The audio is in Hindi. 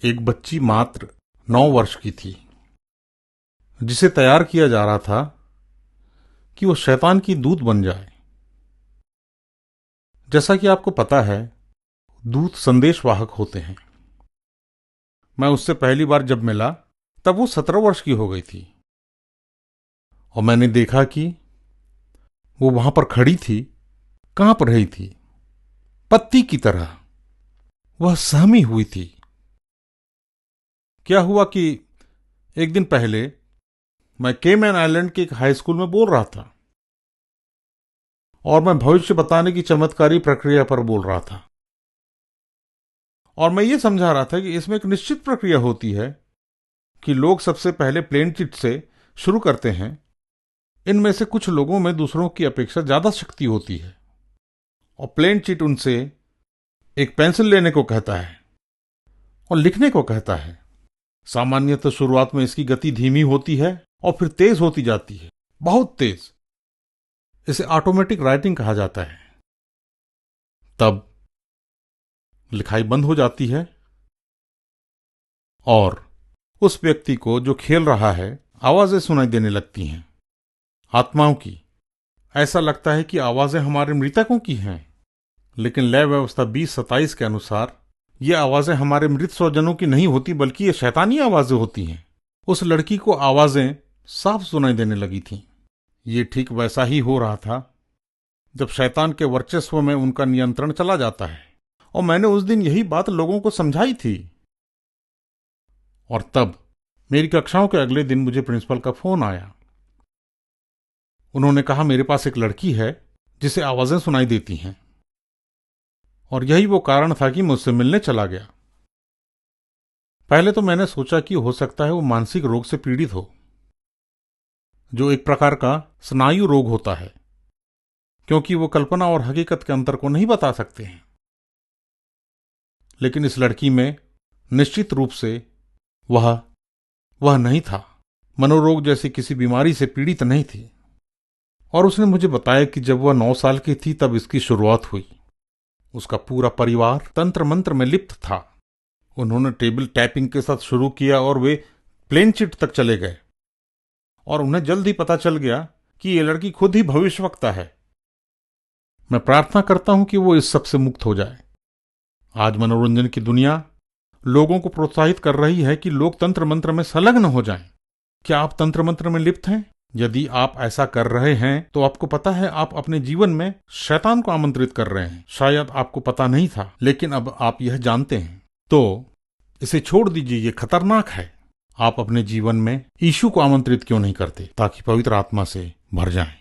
एक बच्ची मात्र 9 वर्ष की थी, जिसे तैयार किया जा रहा था कि वो शैतान की दूत बन जाए। जैसा कि आपको पता है, दूत संदेशवाहक होते हैं। मैं उससे पहली बार जब मिला तब वो 17 वर्ष की हो गई थी और मैंने देखा कि वो वहां पर खड़ी थी, कांप रही थी, पत्ती की तरह। वह सहमी हुई थी। क्या हुआ कि एक दिन पहले मैं केमैन आइलैंड के एक हाई स्कूल में बोल रहा था और मैं भविष्य बताने की चमत्कारी प्रक्रिया पर बोल रहा था। और मैं ये समझा रहा था कि इसमें एक निश्चित प्रक्रिया होती है कि लोग सबसे पहले प्लेन चिट से शुरू करते हैं। इनमें से कुछ लोगों में दूसरों की अपेक्षा ज्यादा शक्ति होती है और प्लेन चिट उनसे एक पेंसिल लेने को कहता है और लिखने को कहता है। सामान्यतः शुरुआत में इसकी गति धीमी होती है और फिर तेज होती जाती है, बहुत तेज। इसे ऑटोमेटिक राइटिंग कहा जाता है। तब लिखाई बंद हो जाती है और उस व्यक्ति को जो खेल रहा है आवाजें सुनाई देने लगती हैं, आत्माओं की। ऐसा लगता है कि आवाजें हमारे मृतकों की हैं, लेकिन लय व्यवस्था 2027 के अनुसार ये आवाजें हमारे मृत स्वजनों की नहीं होती, बल्कि ये शैतानी आवाजें होती हैं। उस लड़की को आवाजें साफ सुनाई देने लगी थीं। ये ठीक वैसा ही हो रहा था जब शैतान के वर्चस्व में उनका नियंत्रण चला जाता है। और मैंने उस दिन यही बात लोगों को समझाई थी। और तब मेरी कक्षाओं के अगले दिन मुझे प्रिंसिपल का फोन आया। उन्होंने कहा, मेरे पास एक लड़की है जिसे आवाजें सुनाई देती हैं। और यही वो कारण था कि मुझसे मिलने चला गया। पहले तो मैंने सोचा कि हो सकता है वो मानसिक रोग से पीड़ित हो, जो एक प्रकार का स्नायु रोग होता है, क्योंकि वो कल्पना और हकीकत के अंतर को नहीं बता सकते हैं। लेकिन इस लड़की में निश्चित रूप से वह नहीं था। मनोरोग जैसी किसी बीमारी से पीड़ित नहीं थी। और उसने मुझे बताया कि जब वह 9 साल की थी तब इसकी शुरुआत हुई। उसका पूरा परिवार तंत्र मंत्र में लिप्त था। उन्होंने टेबल टैपिंग के साथ शुरू किया और वे प्लेन चिट तक चले गए। और उन्हें जल्द ही पता चल गया कि ये लड़की खुद ही भविष्यवक्ता है। मैं प्रार्थना करता हूं कि वो इस सब से मुक्त हो जाए। आज मनोरंजन की दुनिया लोगों को प्रोत्साहित कर रही है कि लोग तंत्र मंत्र में संलग्न हो जाएं। क्या आप तंत्र मंत्र में लिप्त हैं? यदि आप ऐसा कर रहे हैं तो आपको पता है आप अपने जीवन में शैतान को आमंत्रित कर रहे हैं। शायद आपको पता नहीं था, लेकिन अब आप यह जानते हैं। तो इसे छोड़ दीजिए, ये खतरनाक है। आप अपने जीवन में यीशु को आमंत्रित क्यों नहीं करते, ताकि पवित्र आत्मा से भर जाएं।